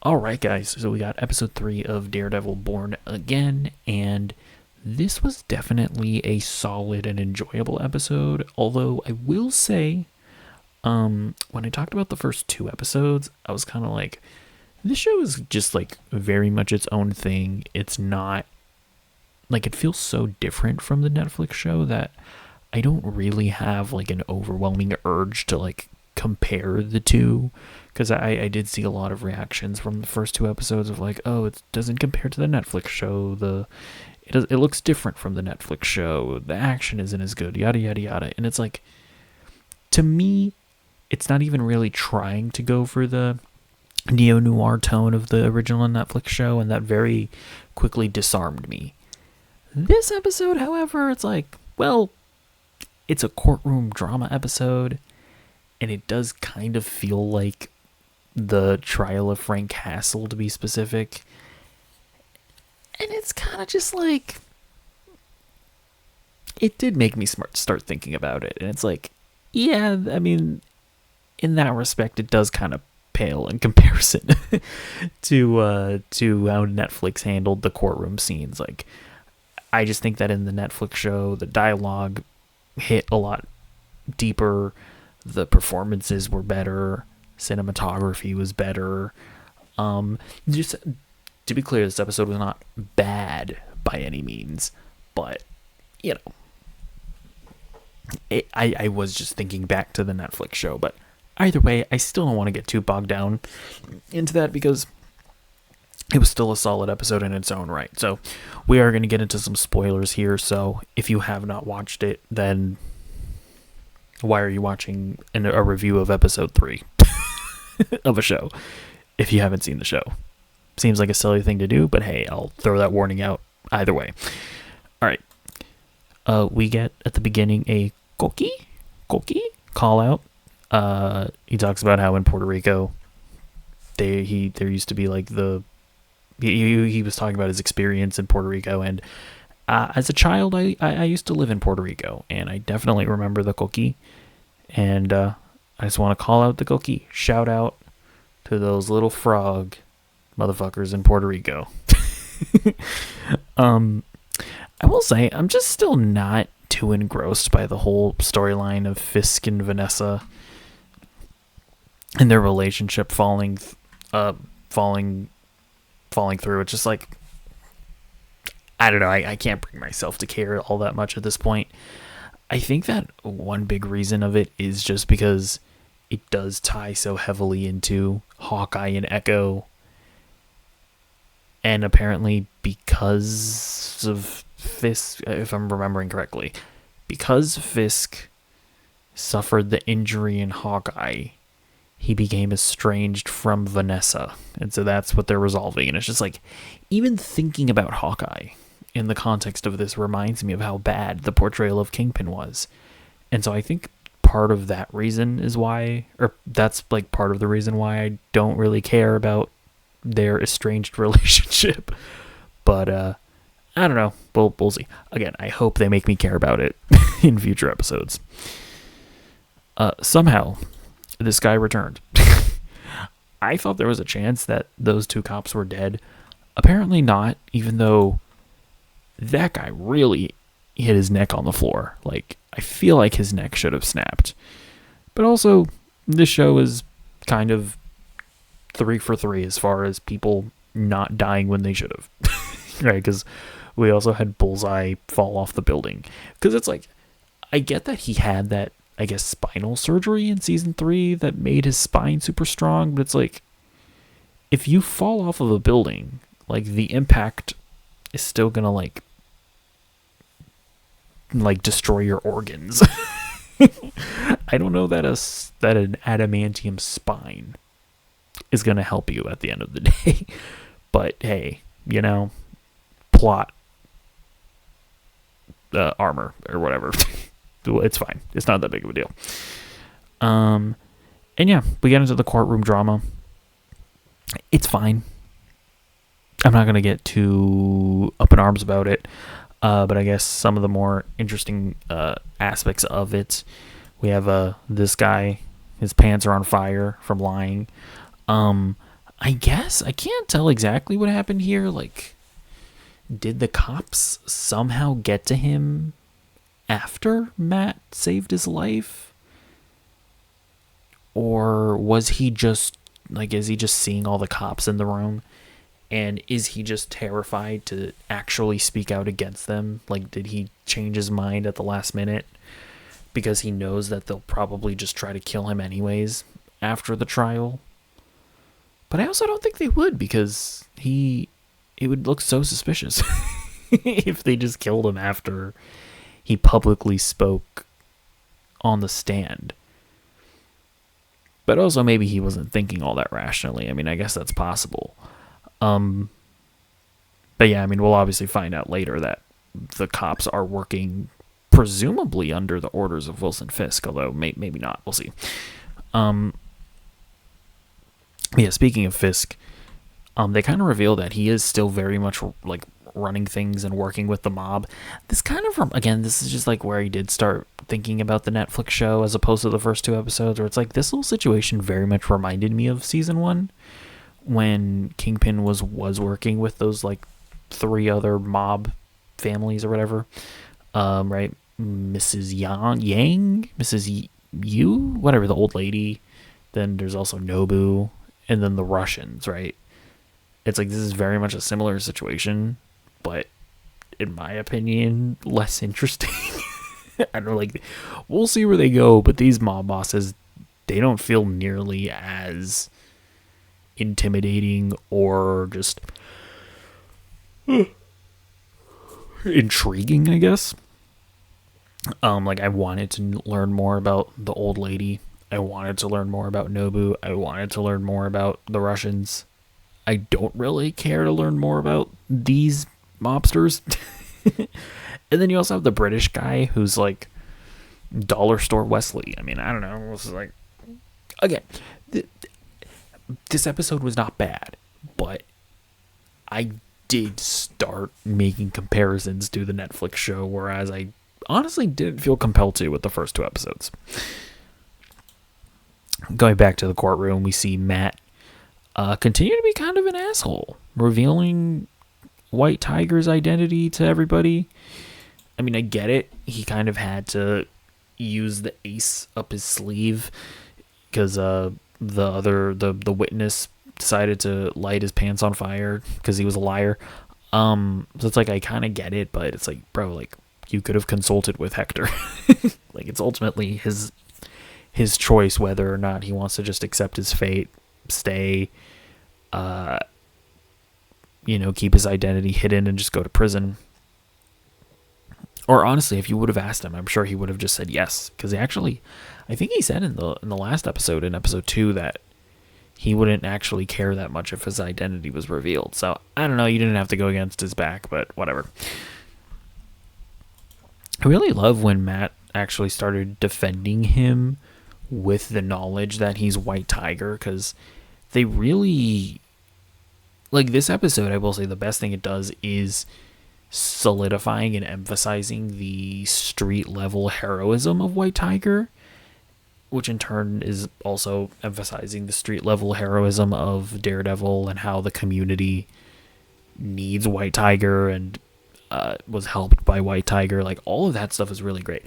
All right, guys. So we got episode 3 of Daredevil Born Again, and this was definitely a solid and enjoyable episode. Although I will say, when I talked about the first two episodes, I was kind of like, this show is just like very much its own thing. It's not like it feels so different from the Netflix show that I don't really have like an overwhelming urge to like compare the two, because I did see a lot of reactions from the first two episodes of like, oh, it doesn't compare to the Netflix show. It looks different from the Netflix show. The action isn't as good. Yada yada yada. And it's like, to me, it's not even really trying to go for the neo noir tone of the original Netflix show, and that very quickly disarmed me. This episode, however, it's like, well, it's a courtroom drama episode, and it does kind of feel like the trial of Frank Castle, to be specific. And it's kind of just like, it did make me start thinking about it. And it's like, yeah, I mean, in that respect, it does kind of pale in comparison to how Netflix handled the courtroom scenes. Like, I just think that in the Netflix show, the dialogue hit a lot deeper. The performances were better. Cinematography was better. Just to be clear, this episode was not bad by any means, but you know, I was just thinking back to the Netflix show. But either way, I still don't want to get too bogged down into that, because it was still a solid episode in its own right. So we are going to get into some spoilers here. So if you have not watched it, then why are you watching a review of episode 3 of a show if you haven't seen the show? Seems like a silly thing to do, but hey, I'll throw that warning out either way. All right. We get at the beginning a Koki call out. He talks about how in Puerto Rico there used to be like he was talking about his experience in Puerto Rico, and as a child I used to live in Puerto Rico, and I definitely remember the Koki, and I just want to call out the Koki. Shout out to those little frog motherfuckers in Puerto Rico. I will say, I'm just still not too engrossed by the whole storyline of Fisk and Vanessa and their relationship falling through. It's just like, I don't know, I can't bring myself to care all that much at this point. I think that one big reason of it is just because it does tie so heavily into Hawkeye and Echo, and apparently because of Fisk, if I'm remembering correctly, because Fisk suffered the injury in Hawkeye, he became estranged from Vanessa, and so that's what they're resolving. And it's just like, even thinking about Hawkeye in the context of this reminds me of how bad the portrayal of Kingpin was. And so I think part of that reason is why, or that's like part of the reason why I don't really care about their estranged relationship. But I don't know, we'll see. Again, I hope they make me care about it in future episodes. Somehow this guy returned. I thought there was a chance that those two cops were dead. Apparently not, even though that guy really hit his neck on the floor. Like, I feel like his neck should have snapped. But also, this show is kind of 3 for 3 as far as people not dying when they should have. Right? Because we also had Bullseye fall off the building. Because it's like, I get that he had that, I guess, spinal surgery in season 3 that made his spine super strong. But it's like, if you fall off of a building, like, the impact is still gonna like destroy your organs. I don't know that an adamantium spine is gonna help you at the end of the day. But hey, plot armor or whatever. It's fine. It's not that big of a deal. And yeah, we get into the courtroom drama. It's fine. I'm not gonna get too up in arms about it. But I guess some of the more interesting aspects of it, we have this guy, his pants are on fire from lying. I guess I can't tell exactly what happened here. Like, did the cops somehow get to him after Matt saved his life? Or was he just, like, is he just seeing all the cops in the room? And is he just terrified to actually speak out against them? Like, did he change his mind at the last minute? Because he knows that they'll probably just try to kill him anyways after the trial. But I also don't think they would, because it would look so suspicious if they just killed him after he publicly spoke on the stand. But also maybe he wasn't thinking all that rationally. I mean, I guess that's possible. But yeah, I mean, we'll obviously find out later that the cops are working presumably under the orders of Wilson Fisk, although maybe not. We'll see. Yeah, speaking of Fisk, they kind of reveal that he is still very much like running things and working with the mob. This kind of, again, this is just like where he did start thinking about the Netflix show as opposed to the first two episodes, where it's like this whole situation very much reminded me of season 1 when Kingpin was working with those like 3 other mob families or whatever. Right? Mrs. Yang, Mrs. Yu, whatever, the old lady. Then there's also Nobu, and then the Russians, right? It's like this is very much a similar situation, but in my opinion, less interesting. I don't know, like, we'll see where they go, but these mob bosses, they don't feel nearly as intimidating or just intriguing, I guess. Like, I wanted to learn more about the old lady. I wanted to learn more about Nobu. I wanted to learn more about the Russians. I don't really care to learn more about these mobsters. And then you also have the British guy who's like Dollar Store Wesley. I mean, I don't know. This is like, again, this episode was not bad, but I did start making comparisons to the Netflix show, whereas I honestly didn't feel compelled to with the first 2 episodes. Going back to the courtroom, we see Matt continue to be kind of an asshole, revealing White Tiger's identity to everybody. I mean, I get it. He kind of had to use the ace up his sleeve because the witness decided to light his pants on fire because he was a liar. So it's like, I kind of get it, but it's like, bro, like, you could have consulted with Hector. Like, it's ultimately his choice whether or not he wants to just accept his fate, stay, keep his identity hidden and just go to prison. Or honestly, if you would have asked him, I'm sure he would have just said yes. Because actually, I think he said in the last episode, in episode 2, that he wouldn't actually care that much if his identity was revealed. So, I don't know, you didn't have to go against his back, but whatever. I really love when Matt actually started defending him with the knowledge that he's White Tiger, because they really, like, this episode, I will say the best thing it does is solidifying and emphasizing the street level heroism of White Tiger, which in turn is also emphasizing the street level heroism of Daredevil and how the community needs White Tiger and was helped by White Tiger. Like, all of that stuff is really great.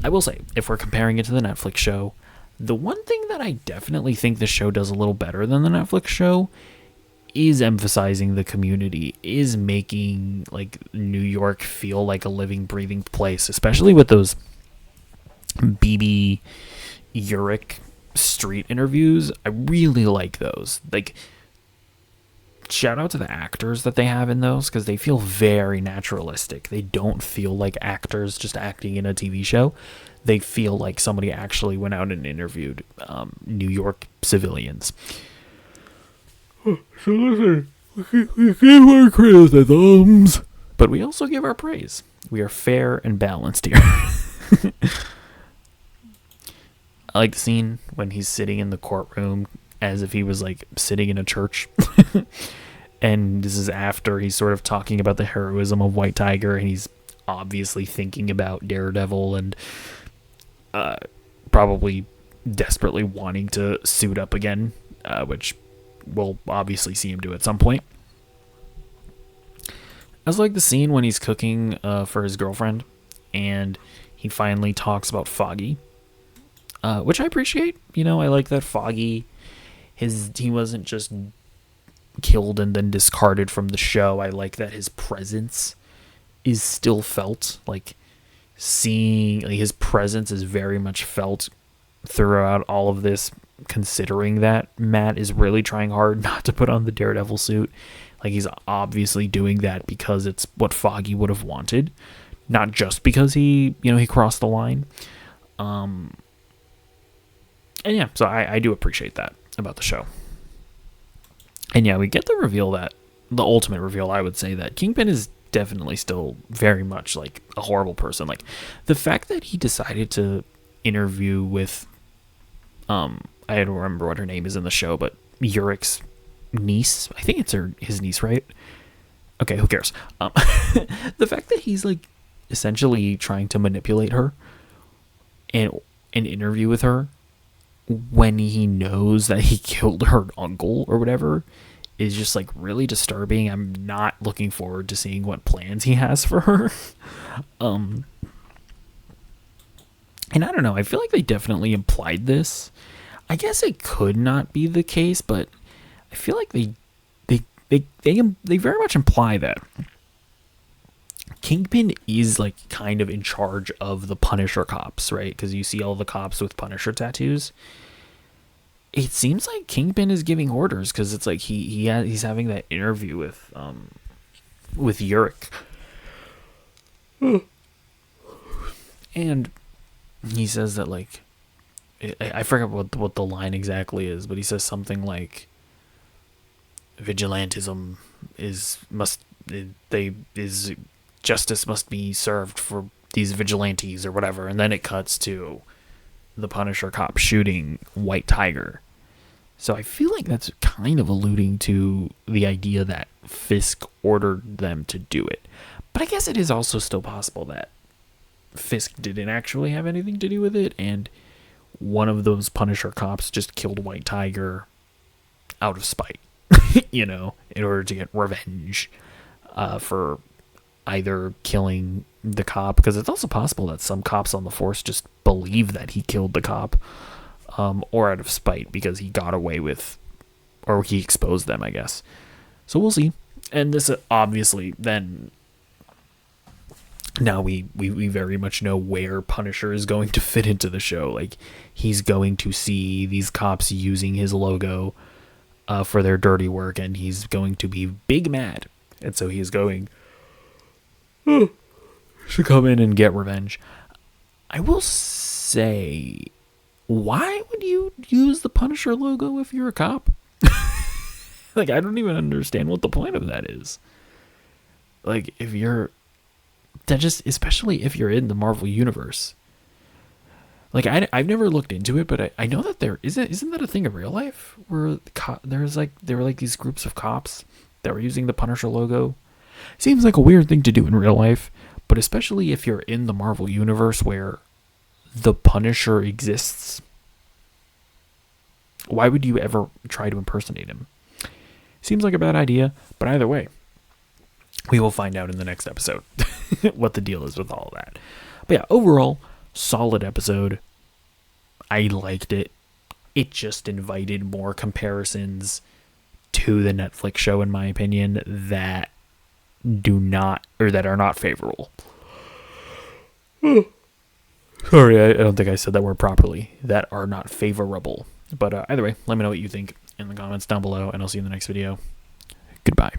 I will say, if we're comparing it to the Netflix show, the one thing that I definitely think the show does a little better than the Netflix show is emphasizing the community, is making, like, New York feel like a living, breathing place, especially with those BB Uric street interviews. I really like those. Like, shout out to the actors that they have in those, because they feel very naturalistic. They don't feel like actors just acting in a TV show. They feel like somebody actually went out and interviewed New York civilians. So listen, we give our criticisms, but we also give our praise. We are fair and balanced here. I like the scene when he's sitting in the courtroom as if he was like sitting in a church. And this is after he's sort of talking about the heroism of White Tiger, and he's obviously thinking about Daredevil and probably desperately wanting to suit up again, which we'll obviously see him do at some point. I also like the scene when he's cooking for his girlfriend, and he finally talks about Foggy, which I appreciate. I like that Foggy, he wasn't just killed and then discarded from the show. I like that his presence is still felt. Like, his presence is very much felt throughout all of this, considering that Matt is really trying hard not to put on the Daredevil suit. Like, he's obviously doing that because it's what Foggy would have wanted, not just because he crossed the line. And yeah, so I do appreciate that about the show. And yeah, we get the ultimate reveal, I would say, that Kingpin is definitely still very much like a horrible person. Like, the fact that he decided to interview with, I don't remember what her name is in the show, but Urich's niece. I think it's his niece, right? Okay, who cares? The fact that he's like essentially trying to manipulate her and an interview with her when he knows that he killed her uncle or whatever is just like really disturbing. I'm not looking forward to seeing what plans he has for her. And I don't know, I feel like they definitely implied this. I guess it could not be the case, but I feel like they very much imply that Kingpin is like kind of in charge of the Punisher cops, right? Because you see all the cops with Punisher tattoos. It seems like Kingpin is giving orders, because it's like he's having that interview with Urich, and he says that, like, I forget what the line exactly is, but he says something like, "Vigilantism justice must be served for these vigilantes," or whatever, and then it cuts to the Punisher cop shooting White Tiger. So I feel like that's kind of alluding to the idea that Fisk ordered them to do it. But I guess it is also still possible that Fisk didn't actually have anything to do with it, and one of those Punisher cops just killed White Tiger out of spite, in order to get revenge for either killing the cop, because it's also possible that some cops on the force just believe that he killed the cop, or out of spite because he got away with, or he exposed them, I guess. So we'll see. And this obviously then, now we very much know where Punisher is going to fit into the show. Like, he's going to see these cops using his logo for their dirty work, and he's going to be big mad. And so he's going to come in and get revenge. I will say, why would you use the Punisher logo if you're a cop? Like, I don't even understand what the point of that is. Like, especially if you're in the Marvel Universe. Like, I've never looked into it, but I know that isn't that a thing in real life? Where there were like these groups of cops that were using the Punisher logo. Seems like a weird thing to do in real life, but especially if you're in the Marvel Universe where the Punisher exists. Why would you ever try to impersonate him? Seems like a bad idea, but either way, we will find out in the next episode what the deal is with all of that. But yeah, overall, solid episode. I liked it. It just invited more comparisons to the Netflix show, in my opinion, that are not favorable. Sorry, I don't think I said that word properly. That are not favorable. But either way, let me know what you think in the comments down below, and I'll see you in the next video. Goodbye.